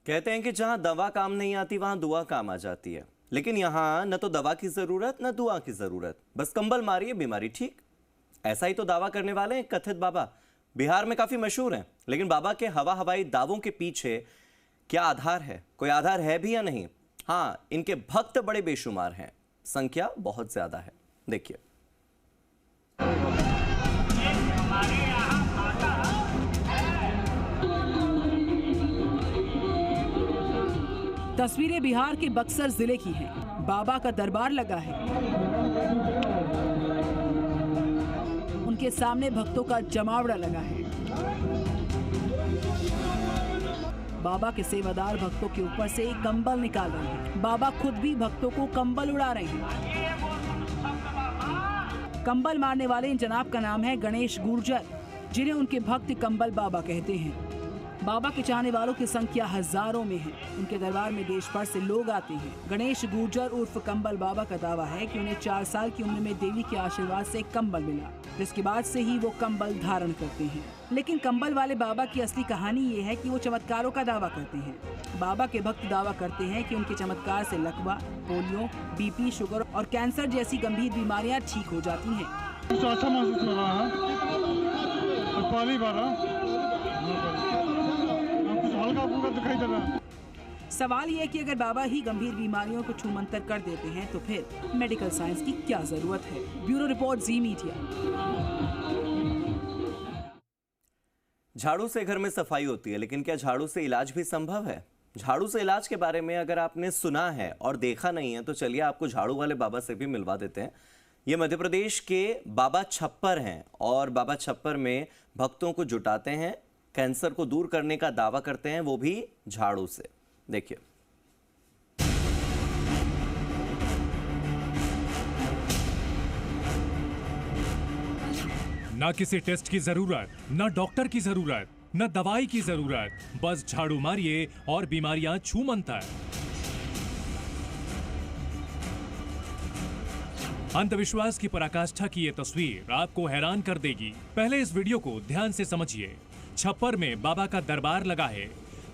कहते हैं कि जहां दवा काम नहीं आती वहां दुआ काम आ जाती है, लेकिन यहां न तो दवा की जरूरत न दुआ की जरूरत, बस कंबल मारिए बीमारी ठीक। ऐसा ही तो दावा करने वाले हैं कथित बाबा। बिहार में काफी मशहूर हैं, लेकिन बाबा के हवाई दावों के पीछे क्या आधार है? कोई आधार है भी या नहीं? हाँ, इनके भक्त बड़े बेशुमार हैं, संख्या बहुत ज्यादा है। देखिए। तस्वीरें बिहार के बक्सर जिले की हैं। बाबा का दरबार लगा है। उनके सामने भक्तों का जमावड़ा लगा है। बाबा के सेवादार भक्तों के ऊपर से कंबल निकाल रहे हैं। बाबा खुद भी भक्तों को कंबल उड़ा रहे हैं। कंबल मारने वाले इन जनाब का नाम है गणेश गुर्जर, जिन्हें उनके भक्त कंबल बाबा कहते हैं। बाबा के चाहने वालों की संख्या हजारों में है। उनके दरबार में देश भर से लोग आते हैं। गणेश गुर्जर उर्फ कंबल बाबा का दावा है कि उन्हें 4 साल की उम्र में देवी के आशीर्वाद से कंबल मिला, जिसके बाद से ही वो कंबल धारण करते हैं। लेकिन कंबल वाले बाबा की असली कहानी ये है कि वो चमत्कारों का दावा करते हैं। बाबा के भक्त दावा करते हैं कि उनके चमत्कार से लकवा, पोलियो, बीपी, शुगर और कैंसर जैसी गंभीर बीमारियां ठीक हो जाती हैं। अच्छा महसूस हो रहा है, पहली बार हल्का फुल्का दिखाई दे रहा है। सवाल ये है कि अगर बाबा ही गंभीर बीमारियों को छूमंतर कर देते हैं तो फिर मेडिकल साइंस की क्या जरूरत है? ब्यूरो रिपोर्ट, जी मीडिया। झाड़ू से घर में सफाई होती है, लेकिन क्या झाड़ू से इलाज भी संभव है? झाड़ू से इलाज के बारे में अगर आपने सुना है और देखा नहीं है तो चलिए आपको झाड़ू वाले बाबा से भी मिलवा देते हैं। ये मध्य प्रदेश के बाबा छप्पर हैं और बाबा छप्पर में भक्तों को जुटाते हैं, कैंसर को दूर करने का दावा करते हैं, वो भी झाड़ू से। देखिए। ना किसी टेस्ट की जरूरत, ना डॉक्टर की जरूरत, ना दवाई की जरूरत, बस झाड़ू मारिए और बीमारियां छूमंतर। अंधविश्वास की पराकाष्ठा की ये तस्वीर आपको हैरान कर देगी। पहले इस वीडियो को ध्यान से समझिए। छप्पर में बाबा का दरबार लगा है।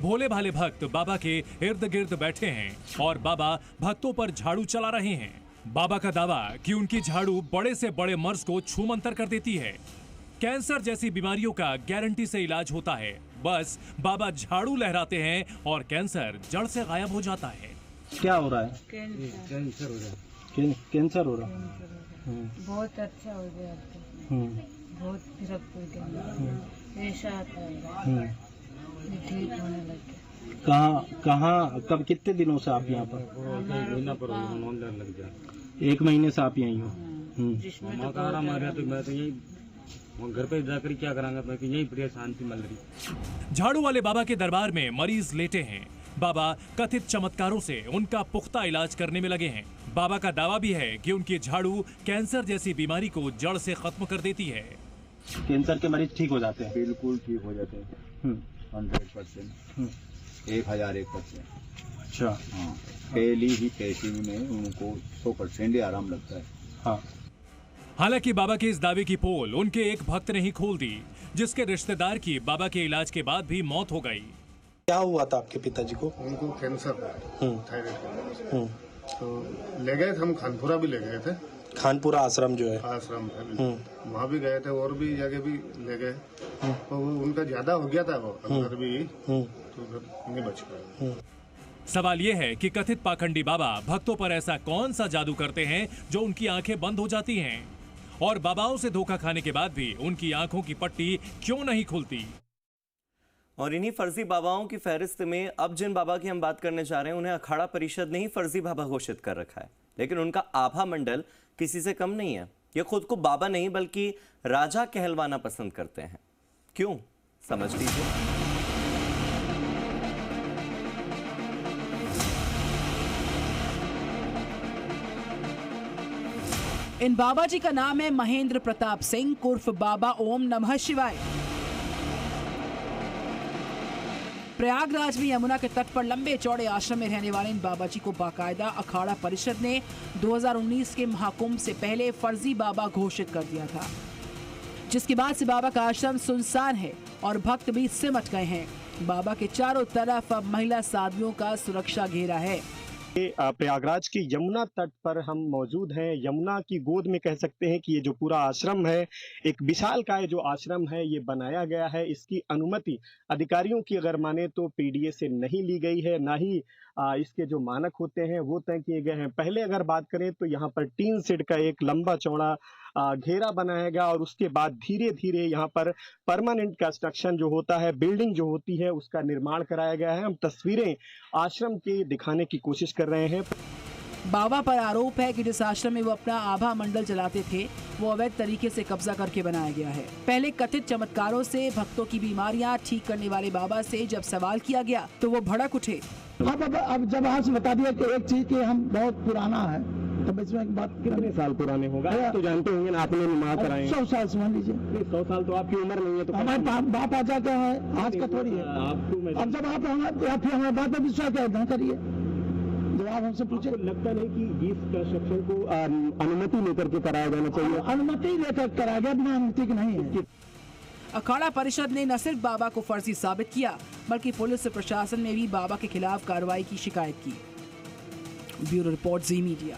भोले भाले भक्त बाबा के इर्द गिर्द बैठे हैं और बाबा भक्तों पर झाड़ू चला रहे हैं। बाबा का दावा कि उनकी झाड़ू बड़े से बड़े मर्ज को छूमंतर कर देती है। कैंसर जैसी बीमारियों का गारंटी से इलाज होता है। बस बाबा झाड़ू लहराते हैं और कैंसर जड़ से गायब हो जाता है। क्या हो रहा है? कैंसर हो रहा है। कैंसर हो रहा है। बहुत अच्छा हो गया। बहुत फर्क पड़ गया। ऐसा आता है, ठीक होने लग गया। कहाँ कब कितने दिनों से आप यहाँ पर? महीना पर लग गया। 1 महीने से आप यहीं हो? जिसमें तो आराम आ गया, तो मैं तो यही घर पे जाकर क्या करांगा, मैं यही प्रिय शांति मिल रही। झाड़ू वाले बाबा के दरबार में मरीज लेटे हैं। बाबा कथित चमत्कारों से उनका पुख्ता इलाज करने में लगे हैं। बाबा का दावा भी है कि उनकी झाड़ू कैंसर जैसी बीमारी को जड़ से खत्म कर देती है। कैंसर के मरीज ठीक हो जाते हैं? बिल्कुल ठीक हो जाते हैं। 100%, 1001%। अच्छा। हाँ, पहली ही टेस्टिंग में उनको 100% ही आराम लगता है। हाँ। हालांकि बाबा के इस दावे की पोल उनके एक भक्त ने ही खोल दी, जिसके रिश्तेदार की बाबा के इलाज के बाद भी मौत हो गई। क्या हुआ था आपके पिताजी को? उनको कैंसर था, थायराइड कैंसर। तो ले गए थे हम, खानपुरा भी ले गए थे। खानपुरा आश्रम जो है, आश्रम है, वहाँ भी गए थे और भी जगह भी ले गए। तो उनका ज्यादा हो गया था, वो अंदर भी, तो उधर नहीं बच पाया। सवाल यह है कि कथित पाखंडी बाबा भक्तों पर ऐसा कौन सा जादू करते हैं जो उनकी आंखें बंद हो जाती हैं, और बाबाओं से धोखा खाने के बाद भी उनकी आंखों की पट्टी क्यों नहीं खुलती? और इन्हीं फर्जी बाबाओं की फहरिस्त में अब जिन बाबा की हम बात करने जा रहे हैं, उन्हें अखाड़ा परिषद ने ही फर्जी बाबा घोषित कर रखा है, लेकिन उनका आभा मंडल किसी से कम नहीं है। ये खुद को बाबा नहीं बल्कि राजा कहलवाना पसंद करते हैं। क्यों? समझ लीजिए। इन बाबा जी का नाम है महेंद्र प्रताप सिंह उर्फ बाबा ओम नमः शिवाय। प्रयागराज में यमुना के तट पर लंबे चौड़े आश्रम में रहने वाले इन बाबा जी को बाकायदा अखाड़ा परिषद ने 2019 के महाकुंभ से पहले फर्जी बाबा घोषित कर दिया था, जिसके बाद से बाबा का आश्रम सुनसान है और भक्त भी सिमट गए हैं। बाबा के चारों तरफ अब महिला साधुओं का सुरक्षा घेरा है। प्रयागराज के यमुना तट पर हम मौजूद हैं। यमुना की गोद में कह सकते हैं कि ये जो पूरा आश्रम है, एक विशालकाय जो आश्रम है ये बनाया गया है। इसकी अनुमति अधिकारियों की अगर माने तो पीडीए से नहीं ली गई है, ना ही इसके जो मानक होते हैं वो तय किए गए हैं। पहले अगर बात करें तो यहाँ पर टीन शेड का एक लंबा चौड़ा घेरा बनाया गया और उसके बाद धीरे धीरे यहाँ पर परमानेंट कंस्ट्रक्शन जो होता है, बिल्डिंग जो होती है, उसका निर्माण कराया गया है। हम तस्वीरें आश्रम की दिखाने की कोशिश कर रहे हैं। बाबा पर आरोप है कि जिस आश्रम में वो अपना आभा मंडल चलाते थे वो अवैध तरीके से कब्जा करके बनाया गया है। पहले कथित चमत्कारों से भक्तों की बीमारियां ठीक करने वाले बाबा से जब सवाल किया गया तो वो भड़क उठे। अब जब आपसे बता दिया कि एक चीज की हम बहुत पुराना है तो इसमें एक बात कितने साल पुराने होगा तो जानते होंगे ना, आपने नमाज कराए 100 साल समझ लीजिए। 100 साल तो आपकी उम्र नहीं है तो हमारे बाप आ जाते हैं, आज का थोड़ी है। अब जब आप हमारे बात पर विश्वास करिए, जब आप हमसे पूछे। लगता नहीं कि इस कंस्ट्रक्शन को अनुमति लेकर के कराया जाना चाहिए? अनुमति लेकर कराया गया, बिना अनुमति की नहीं है। अखाड़ा परिषद ने न सिर्फ बाबा को फर्जी साबित किया बल्कि पुलिस प्रशासन ने भी बाबा के खिलाफ कार्रवाई की शिकायत की। ब्यूरो रिपोर्ट, जी मीडिया।